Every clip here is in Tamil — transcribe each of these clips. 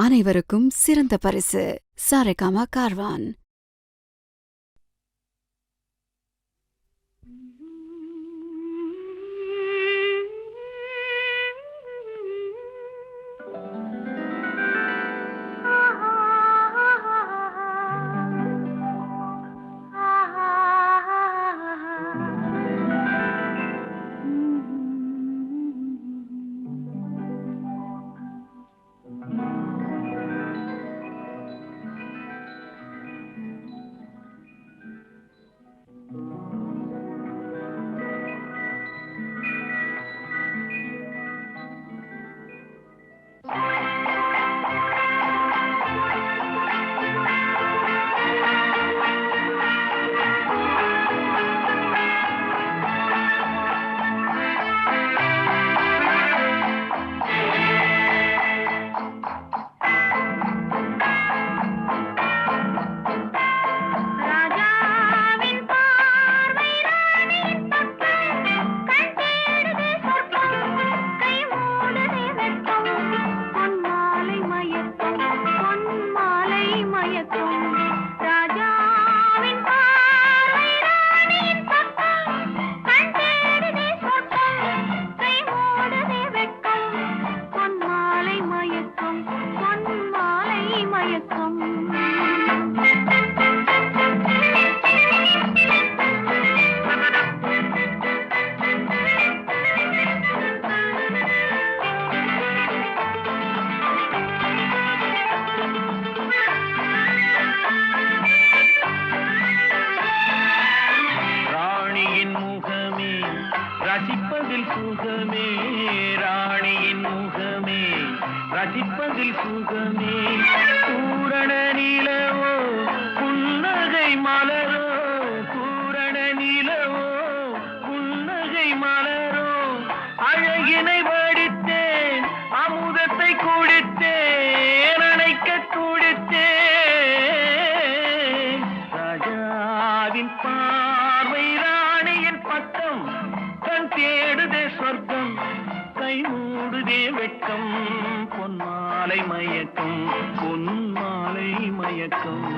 அனைவருக்கும் சிறந்த பரிசு சாரேகாமா கார்வான். ரசிப்பதில் சுகமே ராணியின் முகமே, ரசிப்பதில் சுகமே. பூரண நிலவோ புன்னகை மலரோ, பூரண நிலவோ புன்னகை மலரோ. அழகினை வடித்தேன், அமுதத்தை குடித்தேன், அணைக்க குடித்தேன். ராஜாவின் பார்வை ராணியின் பக்கம், கண் தேடுதே சொர்க்கம், கை மூடுதே வெட்கம். பொன்மாலை மயக்கம், பொன்மாலை மயக்கம்.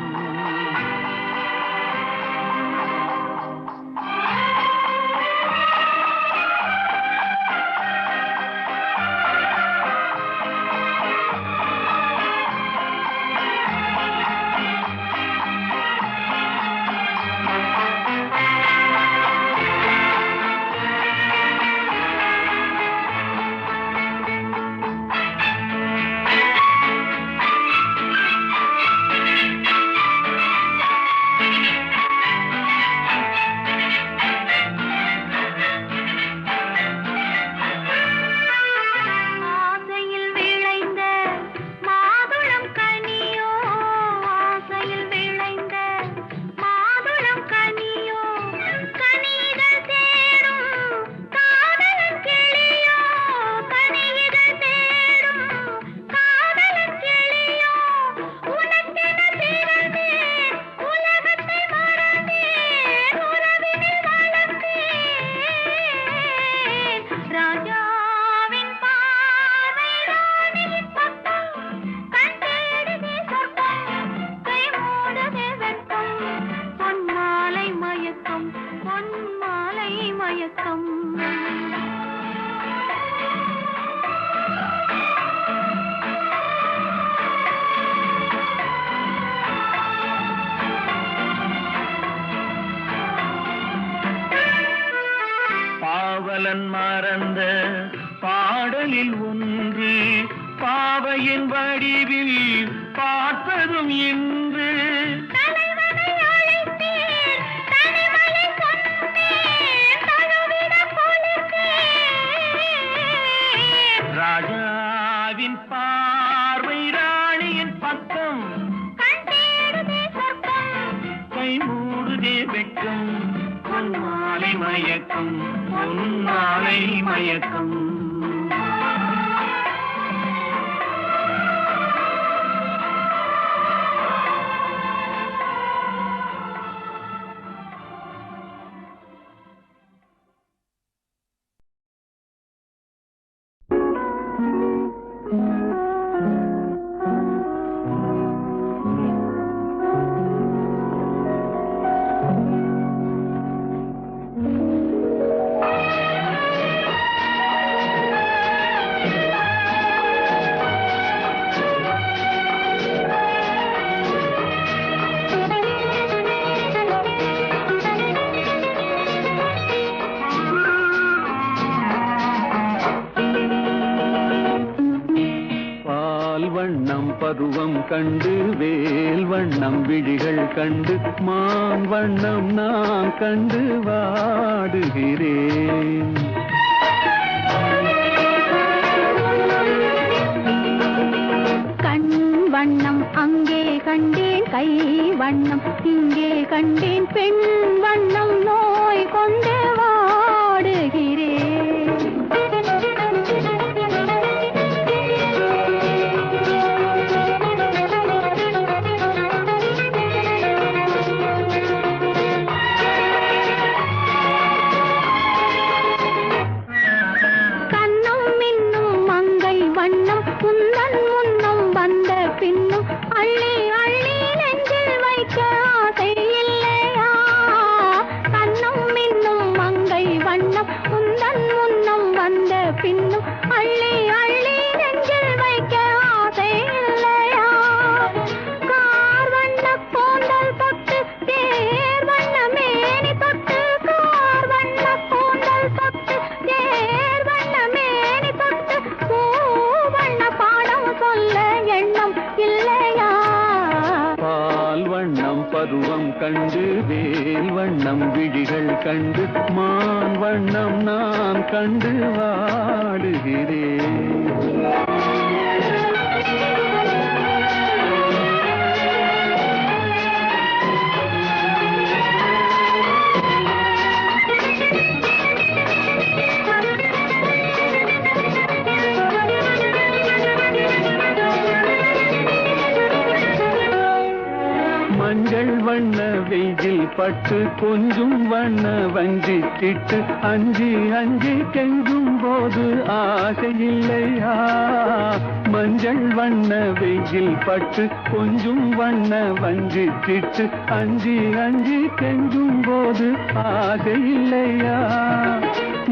பாவலன் மறந்த பாடலில் ஒன்று, பாவையின் வடிவில் பார்த்ததும் இன்று. ராஜாவின் பார்வை ராணியின் பக்கம், கை மூடுதே வெட்கம். பொன்மாலை மயக்கம், பொன்மாலை மயக்கம். வண்ணம் பருவம் கண்டு வேல் வண்ணம் விழிகள் கண்டு மான் வண்ணம் நான் கண்டு வாடுகிறேன். கண் வண்ணம் அங்கே கண்டேன், கை வண்ணம் இங்கே கண்டேன், பெண் வண்ணம் நோய் கொண்டு வாடுகிறேன். பருவம் கண்டு வேல் வண்ணம் விழிகள் கண்டு மான் வண்ணம் நான் கண்டு வாடுகிறேன். மஞ்சள் வண்ண வெயில் பட்டு கொஞ்சம் வண்ண வஞ்சி திட்டு அஞ்சி அஞ்சி கெஞ்சும் போது ஆசை இல்லையா? மஞ்சள் வண்ண வெயில் பட்டு கொஞ்சம் வண்ண வஞ்சி திட்டு அஞ்சி அஞ்சி கெஞ்சும் போது ஆசை இல்லையா?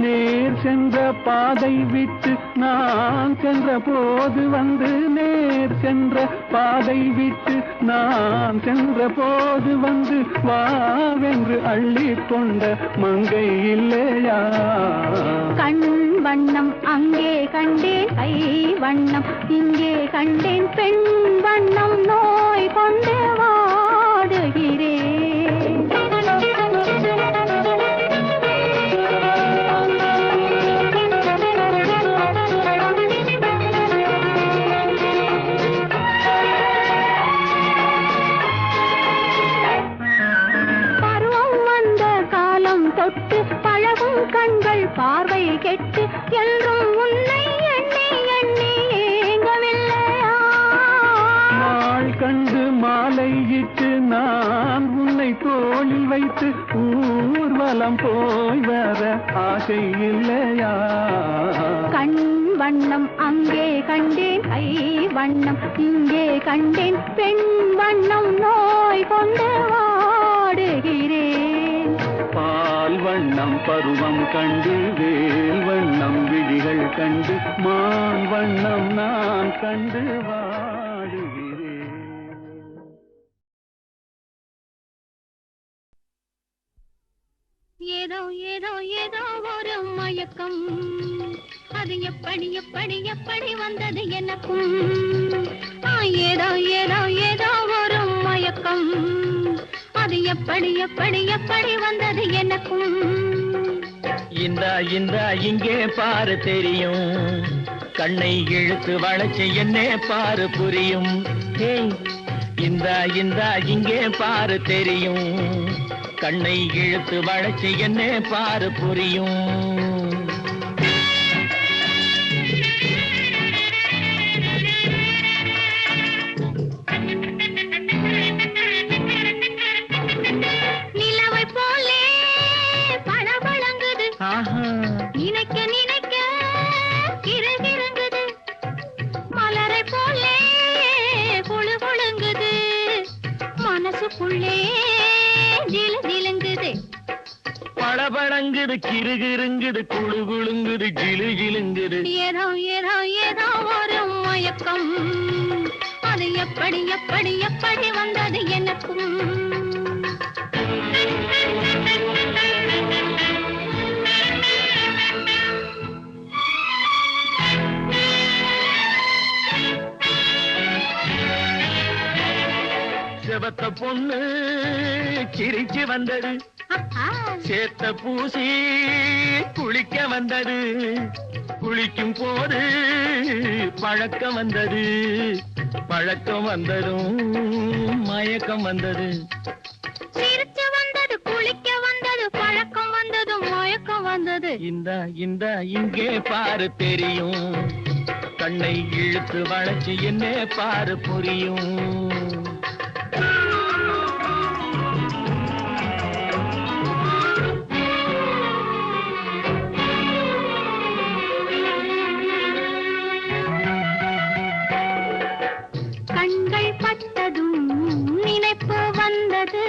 நேர் சென்ற பாதை விட்டு நான் சென்ற போது வந்து நேர் சென்ற பாதை விட்டு நான் சென்ற போது வந்து வாவென்று அள்ளி கொண்ட மங்கை இல்லையா? கண் வண்ணம் அங்கே கண்டேன், கை வண்ணம் இங்கே கண்டேன், பெண் வண்ணம் நோய் கொண்டு வாடுகிறேன். தொட்டு பழகும் கண்கள் பார்வை கெட்டு என்றும் உன்னை எண்ணி எண்ணி ஏங்கவில்லையா? நாள் கண்டு மாலையிட்டு நான் உன்னை தோளில் வைத்து ஊர்வலம் போய் வர ஆசை இல்லையா? கண் வண்ணம் அங்கே கண்டேன், கை வண்ணம் இங்கே கண்டேன், பெண் வண்ணம் நோய் கொண்டு வாடுகிறேன். பால் வண்ணம் பருவம் கண்டு வேல் வண்ணம் விழிகள் கண்டு மான் வண்ணம் நான் கண்டு வாடுகிறேன். ஏதோ ஏதோ ஏதோ ஒரு மயக்கம், அது எப்படி எப்படி எப்படி வந்தது எனக்கும்? ஏதோ ஏதோ ஏதோ ஒரு மயக்கம், அது எப்படி எப்படி எப்படி வந்தது எனக்கும்? இந்த இங்கே பாரு தெரியும், கண்ணை இழுத்து வளைச்சு என்னே பாரு புரியும். இந்த இங்கே பாரு தெரியும், கண்ணை இழுத்து வளைச்சு என்னே பாரு புரியும். நினைக்க நினைக்க கிறுகிறுங்குது, மலரை போலே குழு குழுங்குது, மனசுக்குள்ளே ஜிலு ஜிலுங்குது. பளபளங்குது கிறுகிறுங்குது குழு குழுங்குது ஜிலு ஜிலுங்குது. ஏதோ ஏதோ ஏதோ ஒரு மயக்கம், அது எப்படி எப்படி எப்படி வந்தது எனக்கும்? செவத்த பொண்ணு சிரிச்சு வந்தது, சேத்த பூசி குளிக்க வந்தது, குளிக்கும் போது பழக்கம் வந்தது, பழக்கம் வந்ததும் மயக்கம் வந்தது. சிரிச்சு வந்தது, குளிக்க வந்தது, பழக்கம் வந்தது, மயக்கம் வந்தது. இந்த இங்கே பாரு தெரியும், கண்ணை இழுத்து வளைச்சு என்ன பாரு புரியும். கண்கள் பட்டதும் நினைப்பு வந்தது,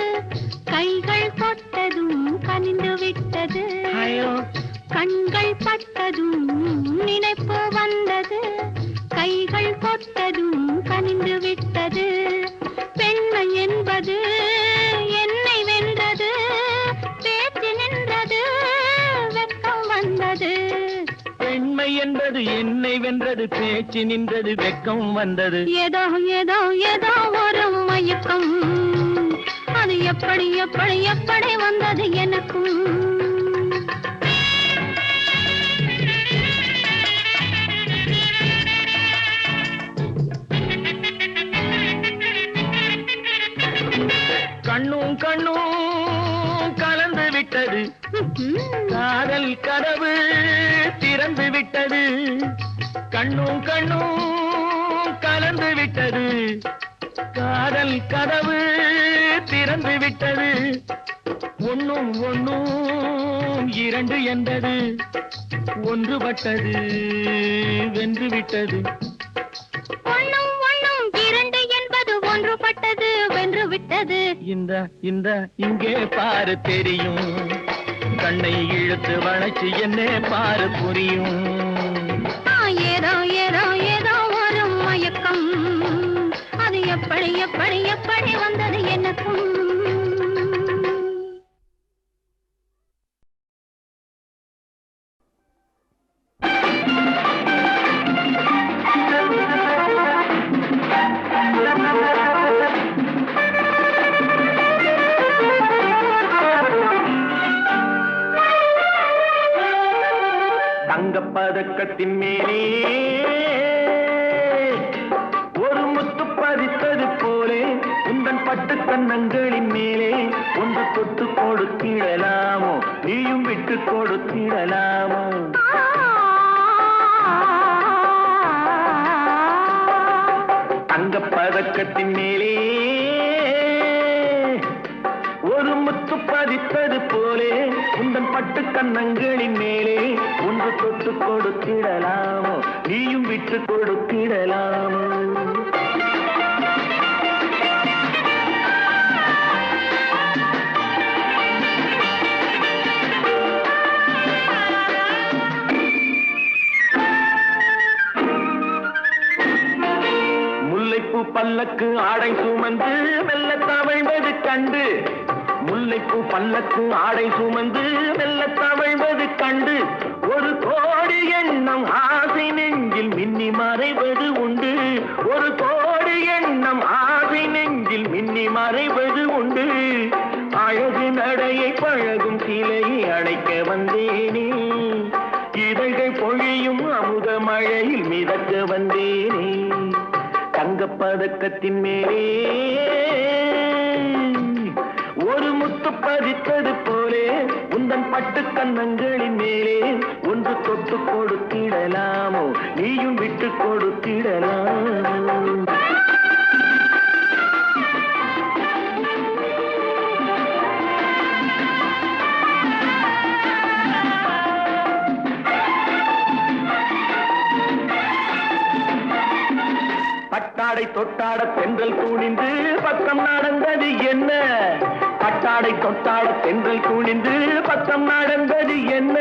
கைகள் தொட்டதும் கனிந்து விட்டது. கண்கள் பட்டதும் நினைப்பு வந்தது, கைகள் தொட்டதும் கனிந்து விட்டது. பெண்மை என்பது என்னை வென்றது, பேச்சு நின்றது, வெட்கம் வந்தது. பெண்மை என்பது என்னை வென்றது, பேச்சு நின்றது, வெட்கம் வந்தது. ஏதோ ஏதோ ஏதோ ஒரு மயக்கம், அது எப்படி எப்படி எப்படி வந்தது எனக்கும். கண்ணும் கண்ணும் கலந்து விட்டது, காதல் கதவு திறந்து விட்டது. கண்ணும் கண்ணும் கலந்து விட்டது, காதல் கதவு திறந்து விட்டது. ஒன்னும் ஒன்னும் இரண்டு என்பது, ஒன்றுபட்டது வென்று விட்டது. ஒன்னும் ஒன்னும் இரண்டு என்பது ஒன்றுபட்டது வென்று விட்டது. இந்த இங்கே பாரு தெரியும், கண்ணை இழுத்து வளைச்சு என்ன பாரு புரியும். ஏதோ ஏதோ ஏதோ ஒரு மயக்கம், அது எப்படி எப்படி எப்படி வந்தது எனக்கும். பதக்கத்தின் மேலே ஒரு முத்து பதித்தது போலே, உந்தன் பட்டு கண்ணங்களின் மேலே ஒன்று தொட்டு கொடுத்திடலாமோ, நீயும் விட்டு கொடுத்திடலாமோ. தங்கப் பதக்கத்தின் மேலே ஒரு முத்து பதித்தது போலே, உந்தன் பட்டு கண்ணங்களின் மேலே ஒன்று தொட்டு கொடுத்திடலாமோ, நீயும் விட்டு கொடுத்திடலாமோ. முல்லைப்பூ பல்லக்கு ஆடை சுமந்து மெல்ல தவழ்வது கண்டு, முல்லைப்பூ பல்லக்கு ஆடை சுமந்து மெல்ல தவழ்வது கண்டு, ஒரு கோடி எண்ணம் ஆசை நெஞ்சில் மின்னி மறைவது உண்டு, ஒரு கோடி எண்ணம் ஆசை நெஞ்சில் மின்னி மறைவது உண்டு. அழகு நடையை பழகும் சிலையை அழைக்க வந்தேனே, இதழ்கள் பொழியும் அமுத மழையில் மிதக்க வந்தேனே. தங்கப்பதக்கத்தின் மேலே ஒரு முத்து பதித்தது போலே, உந்தன் பட்டு கண்ணங்களின் மேலே ஒன்று தொட்டு கொடுத்திடலாமோ, நீயும் விட்டு கொடுத்திடலாமோ. பட்டாடை தொட்டாட தென்றல் துணிந்து பக்கம் நடந்தது என்ன, பட்டாடை தொட்டாட தென்றல் துணிந்து பக்கம் நடந்தது என்ன.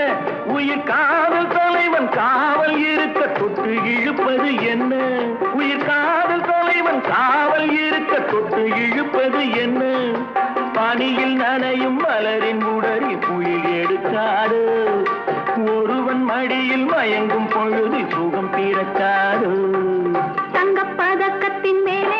உயிர் காதல் தலைவன் காவல் இருக்க தொட்டு இழுப்பது என்ன, உயிர் காதல் தலைவன் காவல் இருக்க தொட்டு இழுப்பது என்ன. பனியில் நனையும் மலரின் உடலில் புயல் எடுக்காது, ஒருவன் மடியில் மயங்கும் பொழுது சுகம் பிறக்காது. தங்கப்பதக்கத்தின் மேலே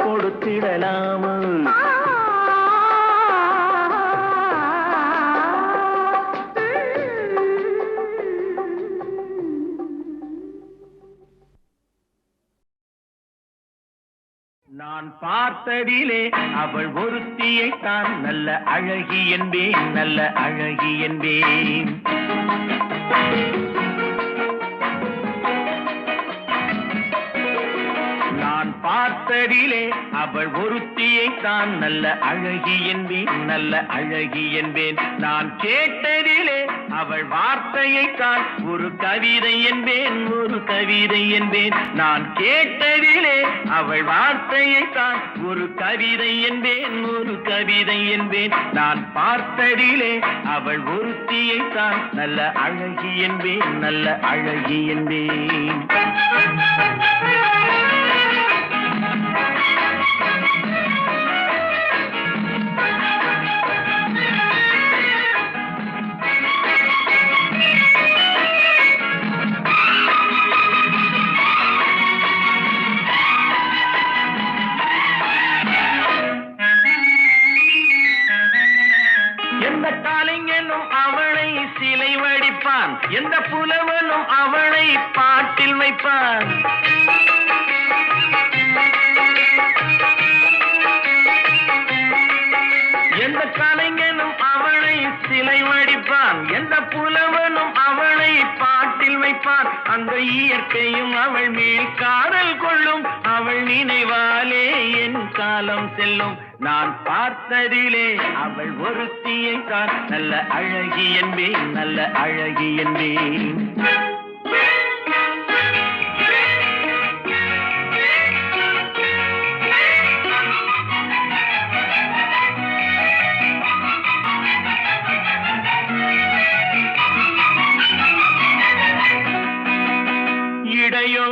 கொடுத்திடலாமோ? நான் பார்த்ததிலே அவள் ஒருத்தியை தான் நல்ல அழகி என்பேன், நல்ல அழகி என்பேன். நான் பார்த்ததிலே அவள் ஒருத்தியை தான் நல்ல அழகி என்பேன், நல்ல அழகி என்பேன். நான் கேட்டதிலே அவள் வார்த்தையை தான் ஒரு கவிதை என்பேன், ஒரு கவிதை என்பேன். நான் கேட்டதிலே அவள் வார்த்தையை தான் ஒரு கவிதை என்பேன், ஒரு கவிதை என்பேன். நான் பார்த்ததிலே அவள் ஒருத்தியை தான் நல்ல அழகி என்பேன், நல்ல அழகி என்பேன். எந்த காலைஞனும் அவளை சிலை வடிப்பான், எந்த புலவனும் அவளை பாட்டில் வைப்பான். எந்த கலைஞனும் அவளை சிலை வடிப்பான், எந்த புலவனும் அவளை பாட்டில் வைப்பான். அந்த இயற்கையும் அவள் மேல் காதல் கொள்ளும், அவள் நினைவாலே என் காலம் செல்லும். நான் பார்த்ததிலே அவள் ஒருத்தியை தான் நல்ல அழகி என்பேன், நல்ல அழகி என்பேன். இடையோ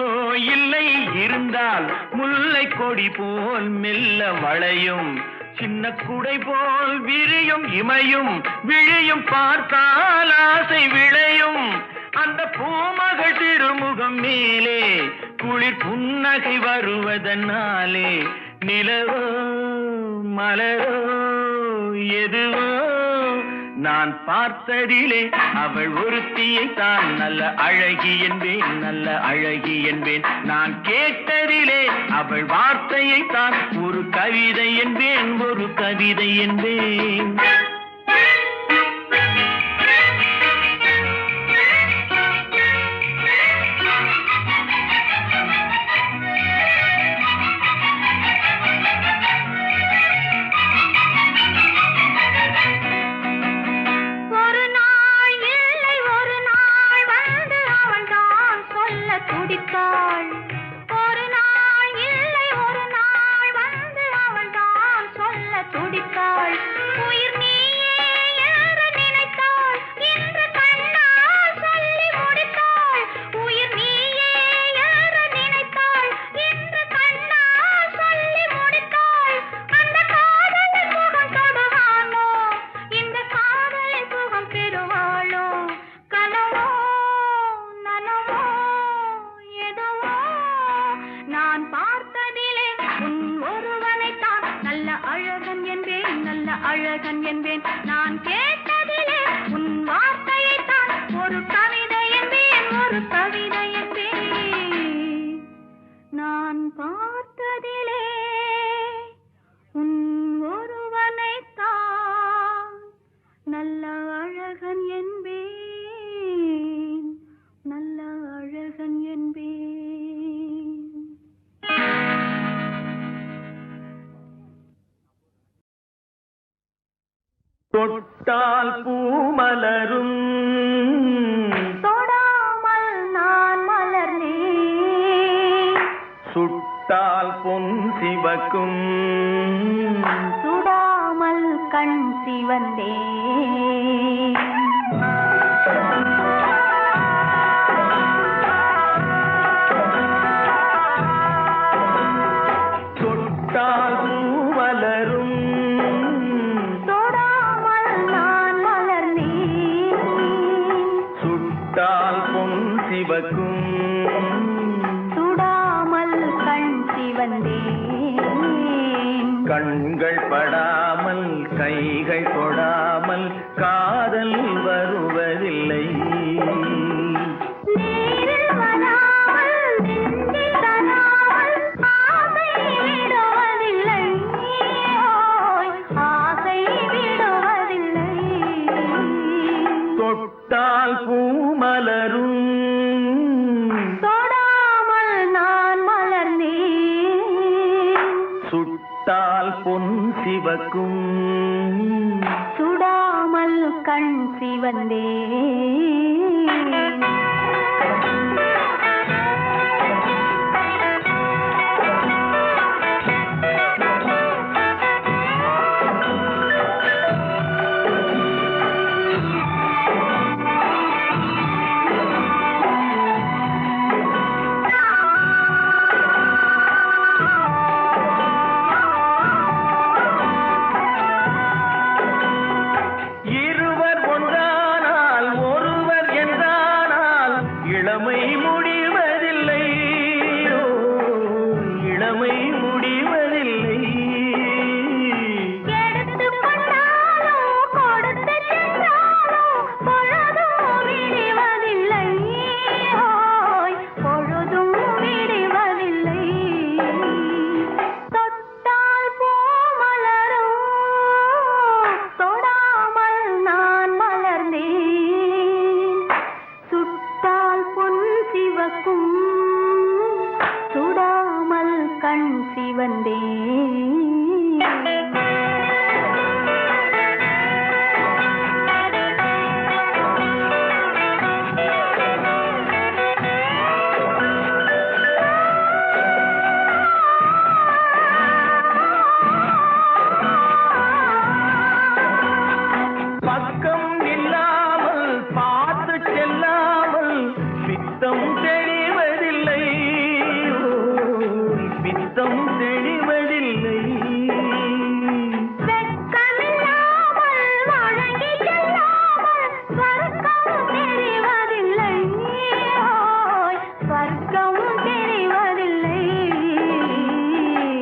இல்லை இருந்தால் முல்லை கொடி போல் மெல்ல வளையும், சின்ன குடை போல் விரியும் இமையும் விழியும் பார்த்தால் ஆசை விளையும். அந்த பூமகள் திருமுகம் மேலே குளிர் புன்னகை வருவதனாலே நிலவோ மலரோ எதுவோ நான் பார்த்ததிலே அவள் ஒருத்தியை தான் நல்ல அழகி என்பேன், நல்ல அழகி என்பேன். நான் கேட்டதிலே அவள் வார்த்தையை தான் ஒரு கவிதை என்பேன், ஒரு கவிதை என்பேன். அழகன் என்பேன். நான் கேட்டதிலே உன் வார்த்தையை தான் ஒரு கவிதை என்பேன், ஒரு கவிதை என்பேன். நான் பார்த்ததிலே உன் ஒருவனை தான் நல்ல அழகன் என்பேன், நல்ல அழகன் என்பேன். தொட்டால் பூமலரும், தொடாமல் நான் மலர்ந்தேன். சுட்டால் பொன் சிவக்கும், சுடாமல் கண் சிவந்தேன். தொட்டால் பூமலரும், சிவக்கும், சுடாமல் கண் சிவந்தேன். கண்கள் படாமல் கைகள் தொடாமல் காதல் வருவதில்லை. தொட்டால் பூ மலரும் தொடாமல் நான் மலர்ந்தேன். சுட்டால் பொன் சிவக்கும் சுடாமல் கண் சிவந்தேன்.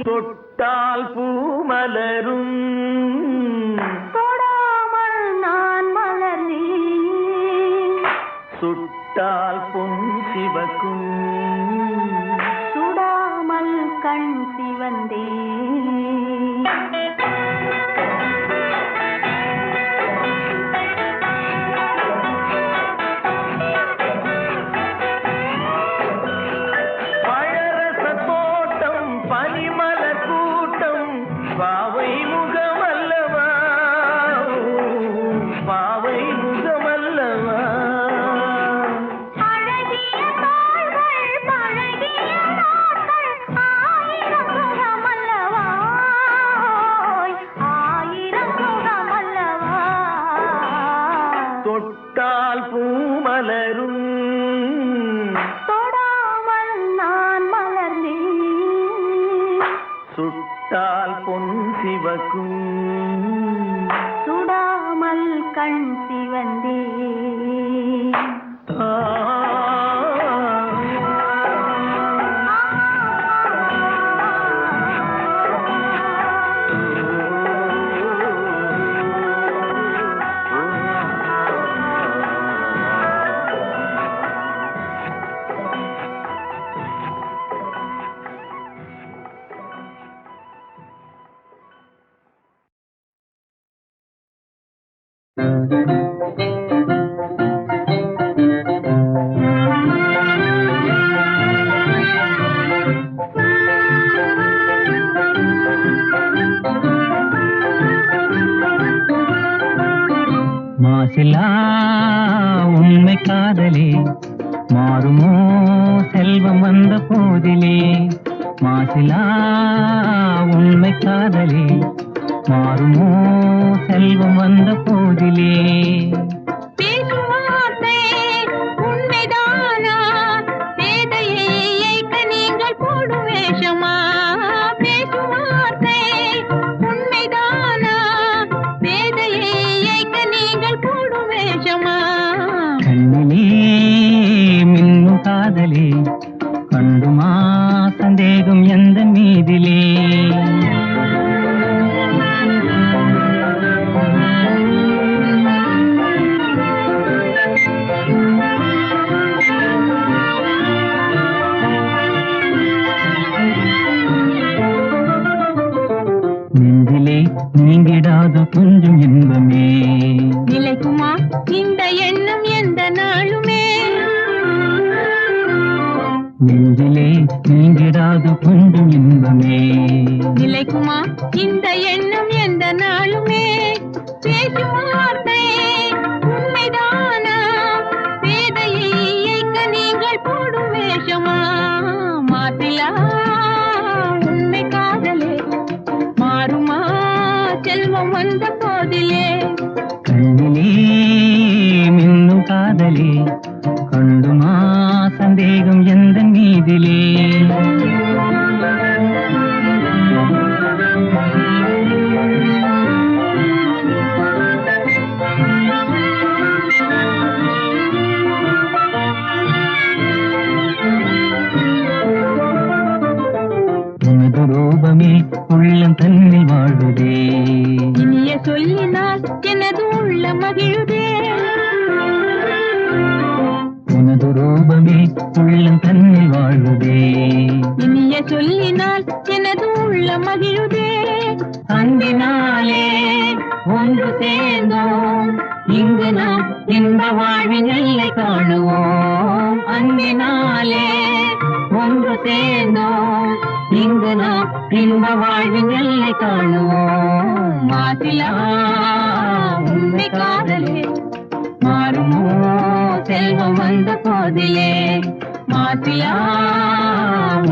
தொட்டால் பூ மலரும் தொடாமல் நான் மலர்ந்தேன். சுட்டால் பொன் சிவக்கும் சுடாமல் கண் சிவந்தேன். தொட்டால் பூ மலரும் தொடாமல் நான் மலர்ந்தேன். சுட்டால் பொன் சிவக்கும் சுடாமல் கண் சிவந்தேன். மாசிலா உண்மை காதலே மாறுமோ செல்வம் வந்த போதிலே. மாசிலா உண்மை காதலே மாறுமோ செல்வம் வந்த போதிலே. கண்ணிலே மின்னும் காதலே கண்டுமா சந்தேகம் எந்த மீதிலே. நீங்கிடாது கொஞ்சம் இன்பமே. நிலைக்குமா இந்த எண்ணம் எந்த நாளுமே? நெஞ்சிலே நீங்கிடாது கொஞ்சம் இன்பமே. நிலைக்குமா இந்த எண்ணம் எந்த நாளுமே? பேசும் வார்த்தை உண்மைதானா? பேதையை இயக்க நீங்கள் போடும் வேஷமா? மாத்திலா உண்மை காதலே மாறுமா செல்வம் வந்த போதிலே? கண்ணிலே மின்னும் காதலே கண்டுமா சந்தேகம் எந்த மீதிலே? உனது ரூபமே உள்ளம் தன்னில் வாழுதே. இனிய சொல்லினால் எனது உள்ள மகிழுதே. உனது ரூபமே உள்ளம் தன்னில் வாழுதே. இனிய சொல்லினால் எனது உள்ள மகிழுதே. அன்பினாலே ஒன்று சேர்ந்தோம் இங்கு நாம் இந்த வாழ்வின் எல்லை காணுவோம். அன்பினாலே ஒன்று சேர்ந்தோம் இங்கு நாம் இந்த வாழ்வின் எல்லை காணுவோம். மாசிலா உண்மை காதலே மாறுமோ செல்வம் வந்த போதிலே? மாசிலா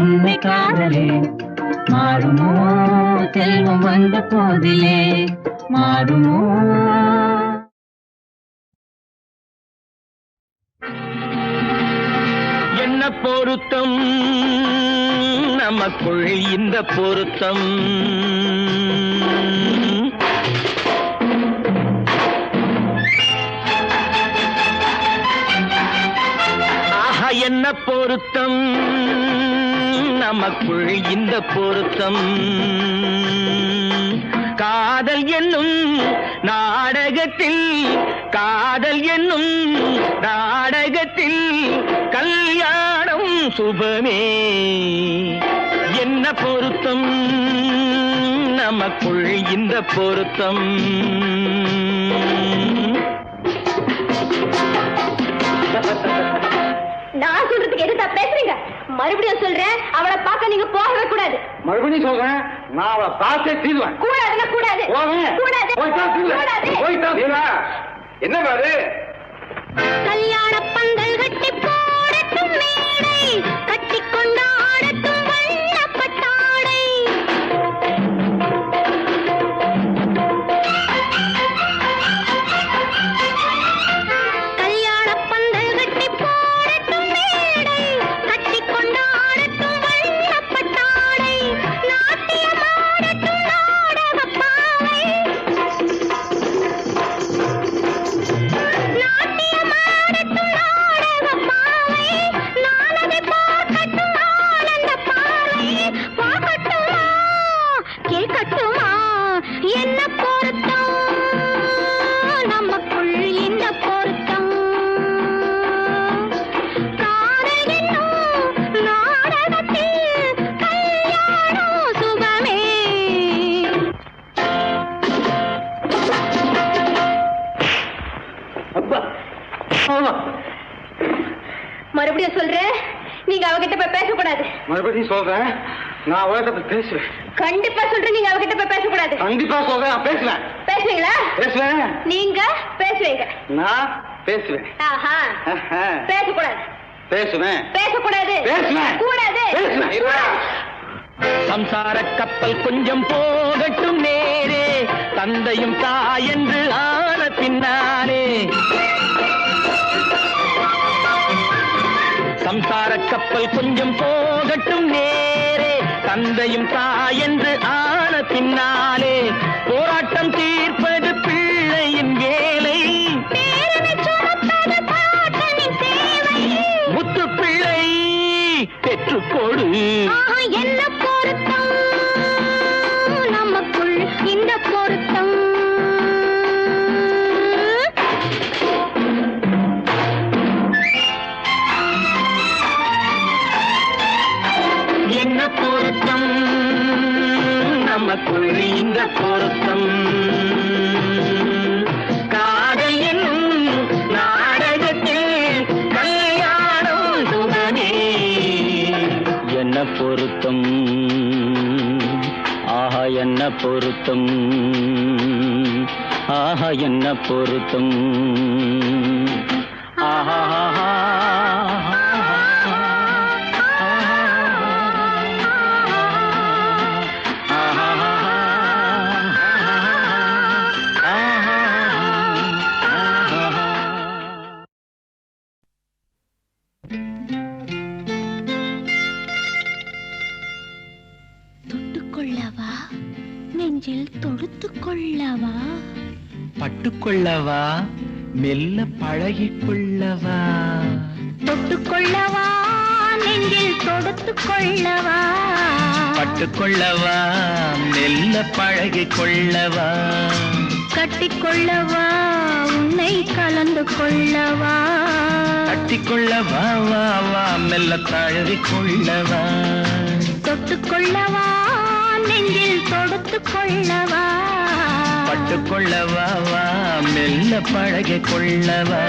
உண்மை காதலே மாறுமோ செல்வம் வந்த போதிலே? மாறுமோ? என்ன பொருத்தம் நமக்குள் இந்த பொருத்தம்? ஆஹா என்ன பொருத்தம் நமக்குள் இந்த பொருத்தம்? காதல் என்னும் நாடகத்தில் காதல் என்னும் நாடகத்தில் கல்யாணம் சுபமே. என்ன பொருத்தம் நமக்குள் இந்த பொருத்தம்? நான் சொல்றதுக்கு எதுதா பேசுறீங்க? மறுபடியும் சொல்றேன், அவளை பார்க்க நீங்க போகவே கூடாது. மறுபடியும் சொல்றேன், நான் அவளை பார்த்தே தீருவேன். கூடாதுன்னா கூடாது. கூடாது. கூடாது. என்ன பாரு? கல்யாண பந்தல் கட்டி போடட்டும் மேடை, கட்டி கொண்டாடட்டும் வண்ணப்பட்டாடை. கல்யாண பந்தல் கட்டி போடட்டும் மேடை, கட்டி கொண்டாடட்டும் வண்ணப்பட்டாடை. நாட்டியமாடட்டும் நாடகப்பாவை. நாட்டியமாடட்டும் நாடகப்பாவை. நானதை பார்க்கட்டும் ஆனந்த பார்வை. பார்க்கட்டுமா கேட்கட்டுமா என்ன பொருத்தம் நமக்குள் இந்த பொருத்தம்? காதல் என்னும் நாடகத்தில் கல்யாணம் சுபமே. மறுபடியும் சொல்றேன், நீங்க அவகிட்ட போய் பேசக்கூடாது. மறுபடியும் சொல்றேன், நான் அவகிட்ட பேசுவேன். கண்டிப்பா சொல்றேன், நீங்க அவகிட்ட போய் பேசக்கூடாது. கண்டிப்பா சொல்றேன், நான் பேசுவேன். பேசுவீங்களா? பேசுவேன். நீங்க பேசுவீங்க. நான் பேசுவேன். ஆஹா. பேசக்கூடாது. பேசுவேன். பேசக்கூடாது. பேசுவேன். கூடாது. பேசுவேன். சம்சார கப்பல் கொஞ்சம் போகட்டும் நேரே, தந்தையும் தாயென்று ஆன பின்னாலே. சம்சார கப்பல் கொஞ்சம் போகட்டும் நேரே, தந்தையும் தாயென்று ஆன பின்னாலே. போராட்டம் தீர்ப்பது பிள்ளையின் வேலை, முத்து பிள்ளை பெற்றுக்கொடு. என்ன பொருத்தம் நமக்குள் இந்த பொருத்தம்? என்ன பொருத்தம் நமக்குள் இந்த பொருத்தம் காதல் என்னும் நாடகத்தில் கல்யாணம் சுகமே என்ன பொருத்தம் ஆஹா என்ன பொருத்தம் ஆஹா என்ன பொருத்தம் ஆஹா தொட்டுக்கொள்ளவா நெஞ்சில் தொடுத்துக்கொள்ளவா பட்டுக்கொள்ளவா மெல்ல பழகிக்கொள்ளவா தொட்டுக்கொள்ளவா நெஞ்சில் தொடுத்துக்கொள்ளவா பட்டுக்கொள்ளவா மெல்ல பழகிக்கொள்ளவா கட்டிக்கொள்ளவா உன்னை கலந்து கொள்ளவா கட்டிக்கொள்ளவா வா வா மெல்ல தழுவிக்கொள்ளவா தொட்டுக்கொள்ளவா நெஞ்சில் தொடுத்துக்கொள்ளவா பட்டுக்கொள்ளவா வா மெல்ல பழகிக்கொள்ளவா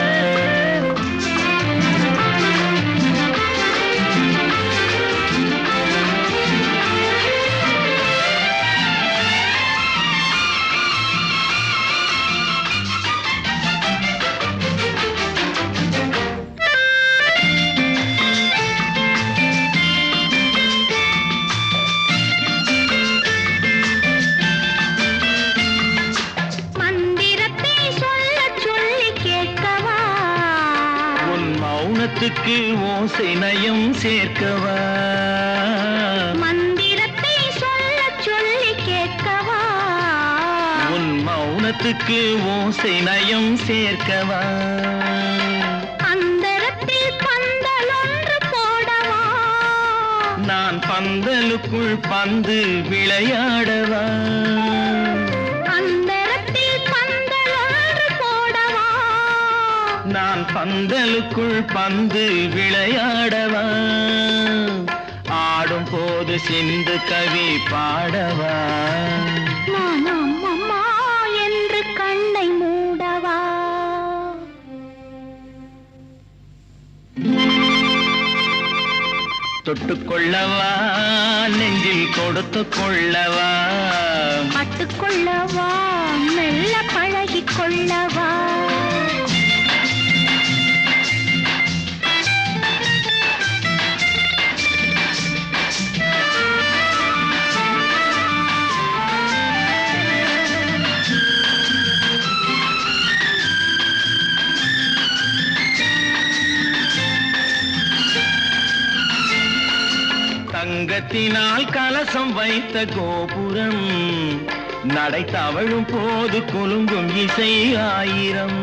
மௌனத்துக்கு ஓசை நயம் சேர்க்கவா மந்திரத்தை சொல்ல சொல்லி கேட்கவா உன் மௌனத்துக்கு ஓசை நயம் சேர்க்கவா அந்தரத்தில் பந்தல் ஒன்று போடவா நான் பந்தலுக்குள் பந்து விளையாடவா நான் பந்தலுக்குள் பந்து விளையாடவா ஆடும் போது சிந்து கவி பாடவா நான் அம்மா என்று கண்ணை மூடவா தொட்டுக்கொள்ளவா நெஞ்சில் கொடுத்து கொள்ளவா பட்டுக்கொள்ளவா மெல்ல பழகிக் கொள்ளவா தங்கத்தினால் கலசம் வைத்த கோபுரம் நடை தவழும் போது குலுங்கும் இசை ஆயிரம்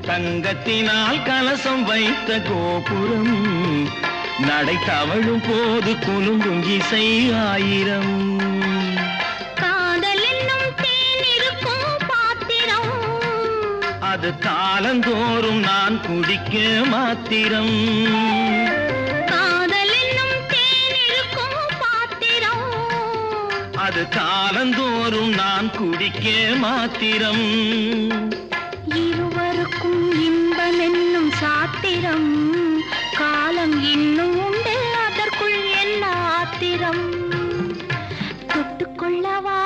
தங்கத்தினால் கலசம் வைத்த கோபுரம் நடை தவழும் போது குலுங்கும் இசை ஆயிரம் காதல் என்னும் தேன் இருக்கும் பாத்திரம் அது காலந்தோறும் நான் குடிக்க மாத்திரம் அது காலந்தோறும் நான் குடிக்க மாத்திரம் இருவருக்கும் இன்பம் என்னும் சாத்திரம் காலம் இன்னும் உண்டு அதற்குள் என்ன ஆத்திரம் தொட்டுக்கொள்ளவா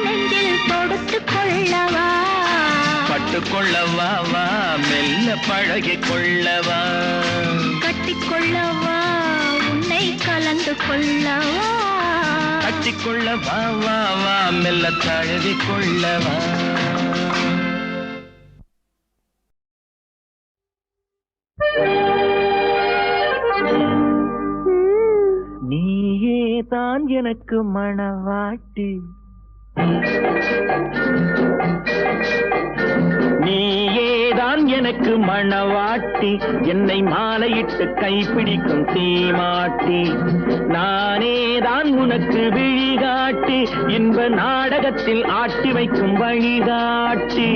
நெஞ்சில் தொடுத்துக் கொள்ளவா பட்டுக்கொள்ளவா வா மெல்ல பழகிக் கொள்ளவா கட்டிக்கொள்ளவா உன்னை கலந்து கொள்ளவா கட்டிக்கொள்ளவா வா வா மெல்ல தழுவிக் கொள்ளவா நீயே தான் எனக்கு மணவாட்டி நீயேதான் எனக்கு மணவாட்டி என்னை மாலையிட்டு கைப்பிடிக்கும் தீமாட்டி நானேதான் உனக்கு விழிகாட்டி இன்ப நாடகத்தில் ஆட்டி வைக்கும் வழிகாட்டி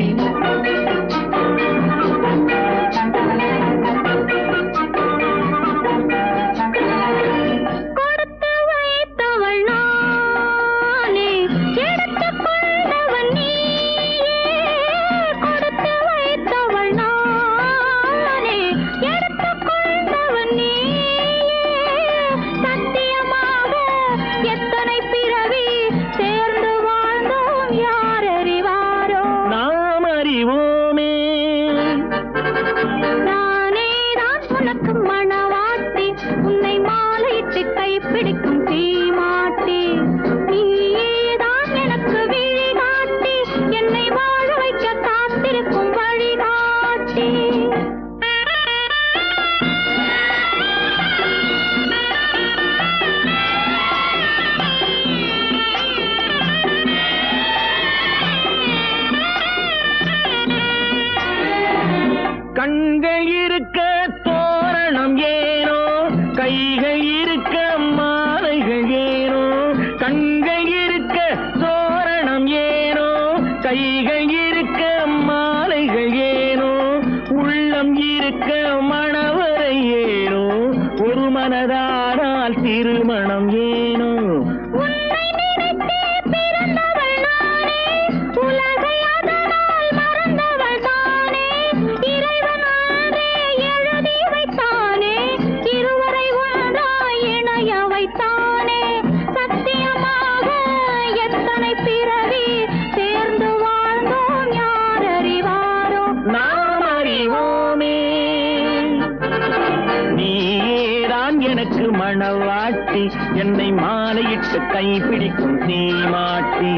கைகள் இருக்க மாலைகள் ஏனோ, உள்ளம் இருக்க மணவரை ஏனோ, ஒரு மனதானால் திருமணம் ஏனோ. உன்னை நினைத்தே பிறந்தவள் நானே, உலகை அதனால் மறந்தவள் தானே, இறைவன் அன்றே எழுதி வைத்தானே, இருவரை ஒன்றாய் இணைய வைத்தானே. சத்தியமாக எத்தனை பிறவி சேர்ந்து வாழ்ந்தோம், யார் அறிவாரோ? நாம் அறிவோமே. நீதான் எனக்கு மணவாட்டி, என்னை மாலையிட்டு கைப்பிடிக்கும் சீமாட்டி.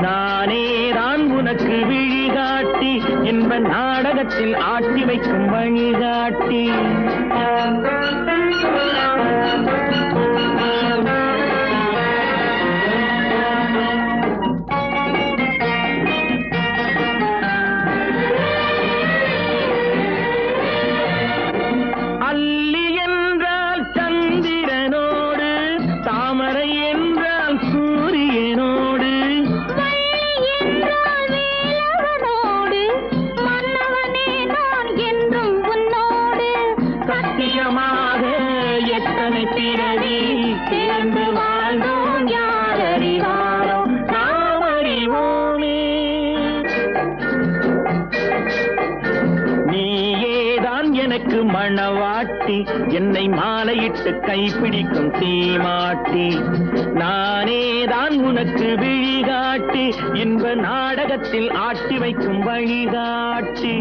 நானேதான் உனக்கு விழிகாட்டி, என்ப நாடகத்தில் ஆட்டி வைக்கும் வழிகாட்டி. அல்லி என்றால் சந்திரனோடு, தாமரை என்றால் சூரியனோடு, வள்ளி என்றால் வேலவனோடு, மன்னவனே நான் என்றும் உன்னோடு. சத்தியமாக எத்தனை பிறவி சேர்ந்து வாழ்ந்தோம், யார் அறிவாரோ? நாம் அறிவோமே. நீயேதான் எனக்கு மணவாட்டி, என்னை மாலையிட்டு கைப்பிடிக்கும் சீமாட்டி. நானேதான் உனக்கு விழிகாட்டி, இன்ப நாடகத்தில் ஆட்டி வைக்கும் வழிகாட்டி.